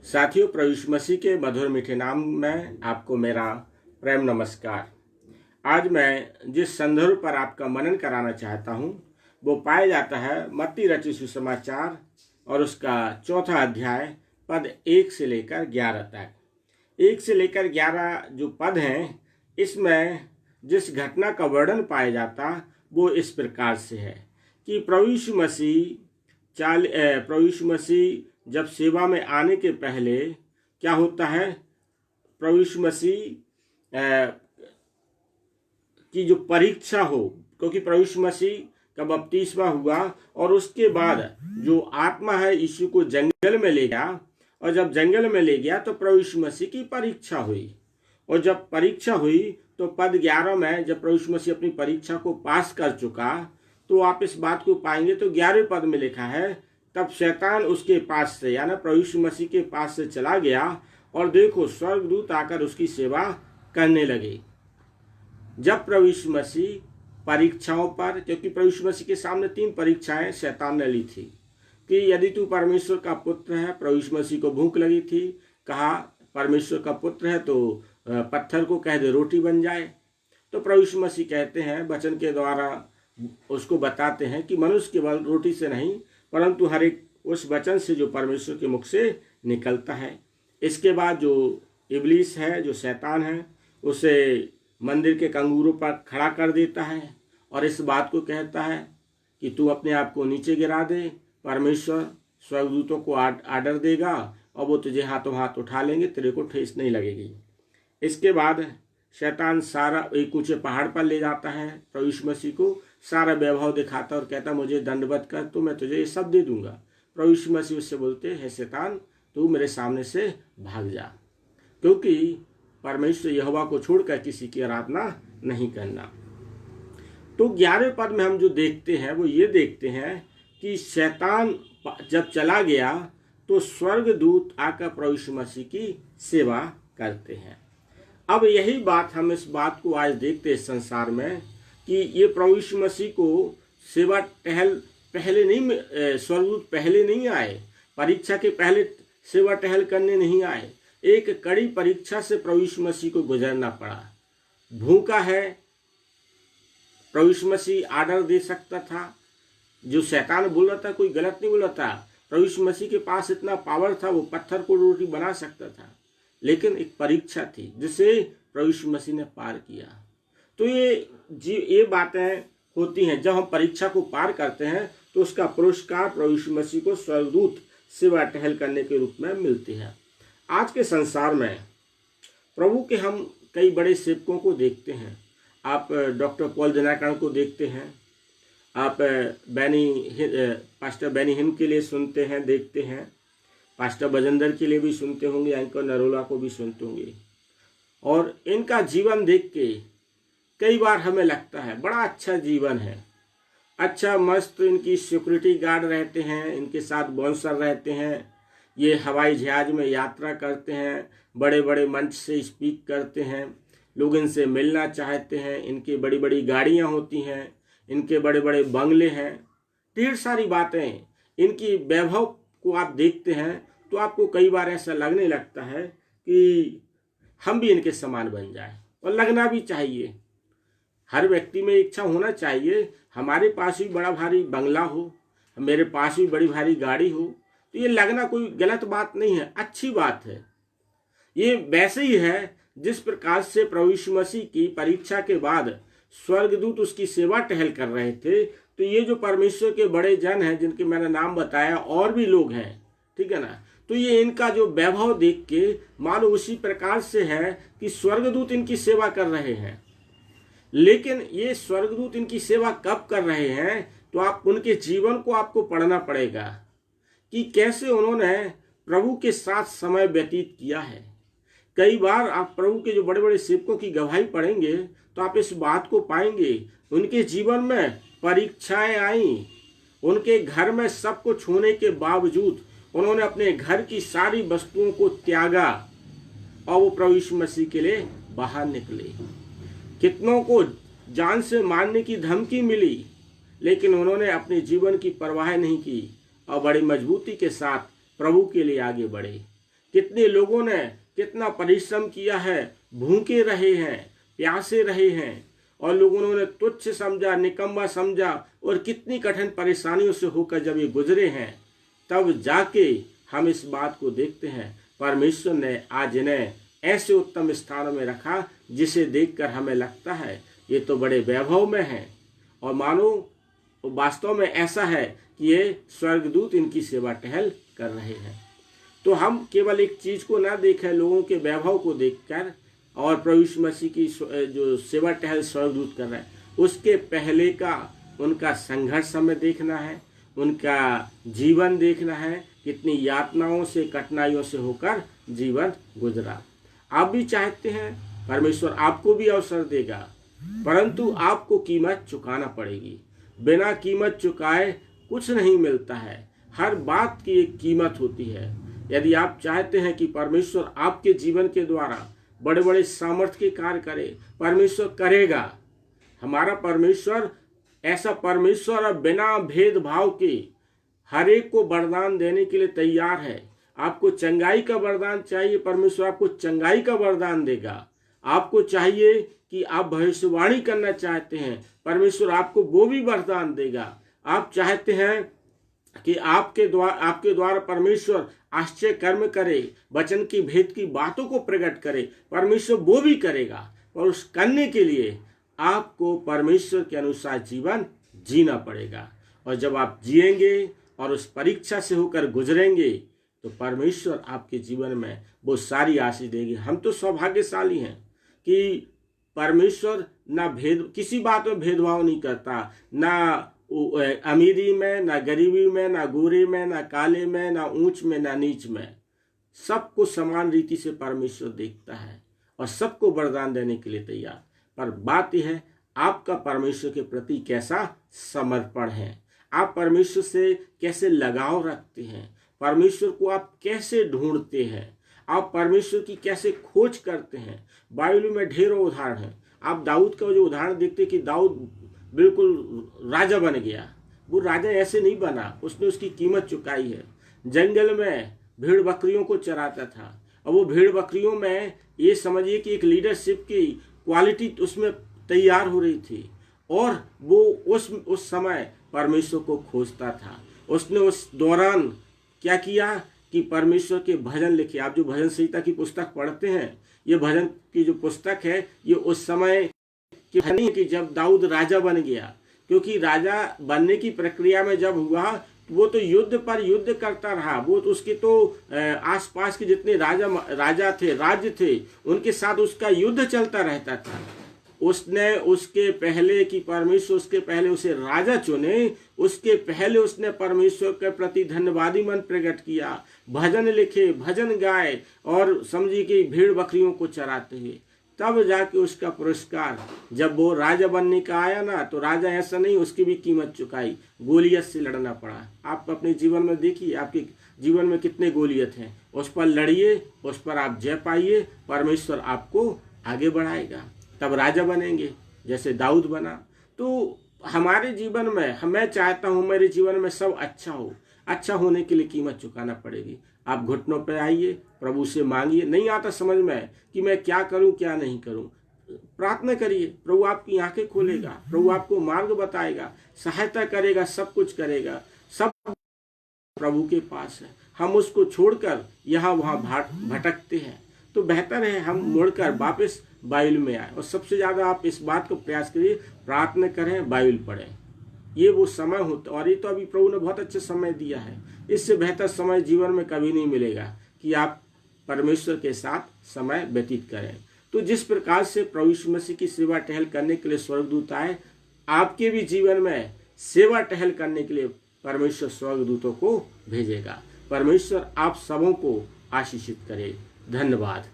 साथियों, प्रभु यीशु मसीह के मधुर मीठे नाम में आपको मेरा प्रेम नमस्कार। आज मैं जिस संदर्भ पर आपका मनन कराना चाहता हूँ वो पाया जाता है मत्ती रचित सुसमाचार और उसका 4 अध्याय पद 1 से लेकर 11 तक। 1 से लेकर 11 जो पद हैं, इसमें जिस घटना का वर्णन पाया जाता वो इस प्रकार से है कि प्रभु यीशु मसीह जब सेवा में आने के पहले क्या होता है, प्रभु यीशु मसीह की जो परीक्षा हो, क्योंकि प्रभु यीशु मसीह का बपतिस्मा हुआ और उसके बाद जो आत्मा है यीशु को जंगल में ले गया, और जब जंगल में ले गया तो प्रभु यीशु मसीह की परीक्षा हुई। और जब परीक्षा हुई तो पद 11 में जब प्रभु यीशु मसीह अपनी परीक्षा को पास कर चुका तो आप इस बात को पाएंगे तो 11वें पद में लिखा है, तब शैतान उसके पास से यानी प्रभु यीशु मसीह के पास से चला गया और देखो स्वर्गदूत आकर उसकी सेवा करने लगे। जब प्रभु यीशु मसीह परीक्षाओं पर, क्योंकि प्रभु यीशु मसीह के सामने 3 परीक्षाएं शैतान ने ली थी कि यदि तू परमेश्वर का पुत्र है, प्रभु यीशु मसीह को भूख लगी थी, कहा परमेश्वर का पुत्र है तो पत्थर को कह दे रोटी बन जाए। तो प्रभु यीशु मसीह कहते हैं, वचन के द्वारा उसको बताते हैं कि मनुष्य केवल रोटी से नहीं परंतु हर एक उस वचन से जो परमेश्वर के मुख से निकलता है। इसके बाद जो इब्लीस है, जो शैतान है, उसे मंदिर के कंगूरों पर खड़ा कर देता है और इस बात को कहता है कि तू अपने आप को नीचे गिरा दे, परमेश्वर स्वर्गदूतों को आर्डर देगा और वो तुझे हाथों हाथ उठा लेंगे, तेरे को ठेस नहीं लगेगी। इसके बाद शैतान सारा एक ऊंचे पहाड़ पर ले जाता है प्रभु यीशु मसीह को, सारा वैभव दिखाता और कहता मुझे दंडवत कर तो मैं तुझे ये सब दे दूंगा। प्रभु यीशु मसीह उससे बोलते हैं, शैतान तू मेरे सामने से भाग जा, क्योंकि परमेश्वर यहोवा को छोड़कर किसी की आराधना नहीं करना। तो 11वें पद में हम जो देखते हैं वो ये देखते हैं कि शैतान जब चला गया तो स्वर्गदूत आकर प्रभु यीशु मसीह की सेवा करते हैं। अब यही बात हम इस बात को आज देखते हैं संसार में कि ये प्रभु यीशु मसीह को सेवा टहल पहले नहीं, स्वर्गदूत पहले नहीं आए, परीक्षा के पहले सेवा टहल करने नहीं आए। एक कड़ी परीक्षा से प्रभु यीशु मसीह को गुजरना पड़ा। भूखा है, प्रभु यीशु मसीह आर्डर दे सकता था, जो शैतान बोल रहा था कोई गलत नहीं बोल रहा था। प्रभु यीशु मसीह के पास इतना पावर था, वो पत्थर को रोटी बना सकता था, लेकिन एक परीक्षा थी जिसे प्रभु यीशु मसीह ने पार किया। तो ये बातें होती हैं, जब हम परीक्षा को पार करते हैं तो उसका पुरस्कार प्रभु यीशु मसीह को स्वर्गदूत सेवा टहल करने के रूप में मिलती है। आज के संसार में प्रभु के हम कई बड़े सेवकों को देखते हैं। आप डॉक्टर पॉल दिनाकरण को देखते हैं, आप पास्टर बेनी हिन के लिए सुनते हैं, देखते हैं, पास्टर बजेंद्र के लिए भी सुनते होंगे, एंकर नरोला को भी सुनते होंगे। और इनका जीवन देख के कई बार हमें लगता है बड़ा अच्छा जीवन है, अच्छा मस्त, इनकी सिक्योरिटी गार्ड रहते हैं, इनके साथ बाउंसर रहते हैं, ये हवाई जहाज में यात्रा करते हैं, बड़े बड़े मंच से स्पीक करते हैं, लोग इनसे मिलना चाहते हैं, इनकी बड़ी बड़ी गाड़ियाँ होती हैं, इनके बड़े बड़े बंगले हैं, ढेर सारी बातें, इनकी वैभव को आप देखते हैं तो आपको कई बार ऐसा लगने लगता है कि हम भी इनके समान बन जाए, और लगना भी चाहिए। हर व्यक्ति में इच्छा होना चाहिए हमारे पास भी बड़ा भारी बंगला हो, मेरे पास भी बड़ी भारी गाड़ी हो, तो ये लगना कोई गलत बात नहीं है, अच्छी बात है। ये वैसे ही है जिस प्रकार से प्रभु यीशु मसीह की परीक्षा के बाद स्वर्गदूत उसकी सेवा टहल कर रहे थे, तो ये जो परमेश्वर के बड़े जन हैं जिनके मैंने नाम बताया, और भी लोग हैं, ठीक है ना, तो ये इनका जो वैभव देख के मानो उसी प्रकार से है कि स्वर्गदूत इनकी सेवा कर रहे हैं। लेकिन ये स्वर्गदूत इनकी सेवा कब कर रहे हैं, तो आप उनके जीवन को आपको पढ़ना पड़ेगा कि कैसे उन्होंने प्रभु के साथ समय व्यतीत किया है। कई बार आप प्रभु के जो बड़े बड़े सेवकों की गवाही पढ़ेंगे तो आप इस बात को पाएंगे, उनके जीवन में परीक्षाएं आई, उनके घर में सब कुछ होने के बावजूद उन्होंने अपने घर की सारी वस्तुओं को त्यागा और वो प्रभु यीशु मसीह के लिए बाहर निकले। कितनों को जान से मारने की धमकी मिली, लेकिन उन्होंने अपने जीवन की परवाह नहीं की और बड़ी मजबूती के साथ प्रभु के लिए आगे बढ़े। कितने लोगों ने कितना परिश्रम किया है, भूखे रहे हैं, प्यासे रहे हैं, और लोगों ने उन्हें तुच्छ समझा, निकम्मा समझा, और कितनी कठिन परेशानियों से होकर जब ये गुजरे हैं, तब जाके हम इस बात को देखते हैं परमेश्वर ने आज इन्हें ऐसे उत्तम स्थानों में रखा जिसे देखकर हमें लगता है ये तो बड़े वैभव में हैं, और मानो वास्तव में ऐसा है कि ये स्वर्गदूत इनकी सेवा टहल कर रहे हैं। तो हम केवल एक चीज को ना देखें, लोगों के वैभव को देखकर और प्रभु यीशु मसीह की जो सेवा टहल स्वर्गदूत कर रहे हैं, उसके पहले का उनका संघर्ष हमें देखना है, उनका जीवन देखना है, कितनी यातनाओं से, कठिनाइयों से होकर जीवन गुजरा। आप भी चाहते हैं, परमेश्वर आपको भी अवसर देगा, परंतु आपको कीमत चुकाना पड़ेगी। बिना कीमत चुकाए कुछ नहीं मिलता है। हर बात की एक कीमत होती है। यदि आप चाहते हैं कि परमेश्वर आपके जीवन के द्वारा बड़े बड़े सामर्थ्य के कार्य करे, परमेश्वर करेगा। हमारा परमेश्वर ऐसा परमेश्वर है, बिना भेदभाव के हर एक को वरदान देने के लिए तैयार है। आपको चंगाई का वरदान चाहिए, परमेश्वर आपको चंगाई का वरदान देगा। आपको चाहिए कि आप भविष्यवाणी करना चाहते हैं, परमेश्वर आपको वो भी वरदान देगा। आप चाहते हैं कि आपके द्वारा परमेश्वर आश्चर्य कर्म करे, वचन की भेद की बातों को प्रकट करे, परमेश्वर वो भी करेगा। और उस करने के लिए आपको परमेश्वर के अनुसार जीवन जीना पड़ेगा। और जब आप जिएंगे और उस परीक्षा से होकर गुजरेंगे, तो परमेश्वर आपके जीवन में वो सारी आशीष देगी। हम तो सौभाग्यशाली हैं कि परमेश्वर ना किसी बात में भेदभाव नहीं करता, ना अमीरी में, ना गरीबी में, ना गोरे में, ना काले में, ना ऊंच में, ना नीच में, सबको समान रीति से परमेश्वर देखता है और सबको वरदान देने के लिए तैयार। पर बात यह है, आपका परमेश्वर के प्रति कैसा समर्पण है, आप परमेश्वर से कैसे लगाव रखते हैं, परमेश्वर को आप कैसे ढूंढते हैं, आप परमेश्वर की कैसे खोज करते हैं। बाइबल में ढेरों उदाहरण हैं। आप दाऊद का जो उदाहरण देखते कि दाऊद बिल्कुल राजा बन गया। वो राजा ऐसे नहीं बना, उसने उसकी कीमत चुकाई है। जंगल में भेड़ बकरियों को चराता था, और वो भेड़ बकरियों में ये समझिए कि एक लीडरशिप की क्वालिटी उसमें तैयार हो रही थी, और वो उस समय परमेश्वर को खोजता था। उसने उस दौरान क्या किया कि परमेश्वर के भजन लिखे। आप जो भजन संहिता की पुस्तक पढ़ते हैं, ये भजन की जो पुस्तक है, ये उस समय की नहीं कि जब दाऊद राजा बन गया, क्योंकि राजा बनने की प्रक्रिया में जब हुआ, वो तो युद्ध पर युद्ध करता रहा। वो तो उसके तो आसपास के जितने राजा थे, राज्य थे, उनके साथ उसका युद्ध चलता रहता था। उसने उसके पहले कि परमेश्वर उसके पहले उसे राजा चुने, उसके पहले उसने परमेश्वर के प्रति धन्यवादी मन प्रकट किया, भजन लिखे, भजन गाए, और समझिए कि भेड़ बकरियों को चराते हुए। तब जाके उसका पुरस्कार जब वो राजा बनने का आया ना, तो राजा ऐसा नहीं, उसकी भी कीमत चुकाई, गोलियत से लड़ना पड़ा। आप अपने जीवन में देखिए, आपके जीवन में कितने गोलियत हैं, उस पर लड़िए, उस पर आप जय पाइए, परमेश्वर आपको आगे बढ़ाएगा, तब राजा बनेंगे जैसे दाऊद बना। तो हमारे जीवन में मैं चाहता हूँ मेरे जीवन में सब अच्छा हो। अच्छा होने के लिए कीमत चुकाना पड़ेगी। आप घुटनों पे आइए, प्रभु से मांगिए। नहीं आता समझ में कि मैं क्या करूं क्या नहीं करूं, प्रार्थना करिए, प्रभु आपकी आंखें खोलेगा, प्रभु आपको मार्ग बताएगा, सहायता करेगा, सब कुछ करेगा। सब प्रभु के पास है। हम उसको छोड़कर यहाँ वहाँ भटकते हैं। तो बेहतर है हम मुड़कर वापस बाइबल में आए, और सबसे ज्यादा आप इस बात को प्रयास करिए, प्रार्थना करें, बाइबल पढ़ें। ये वो समय होता, और ये तो अभी प्रभु ने बहुत अच्छा समय दिया है। इससे बेहतर समय जीवन में कभी नहीं मिलेगा कि आप परमेश्वर के साथ समय व्यतीत करें। तो जिस प्रकार से प्रभु यीशु मसीह की सेवा टहल करने के लिए स्वर्गदूत आए, आपके भी जीवन में सेवा टहल करने के लिए परमेश्वर स्वर्गदूतों को भेजेगा। परमेश्वर आप सबों को आशीषित करे। धन्यवाद।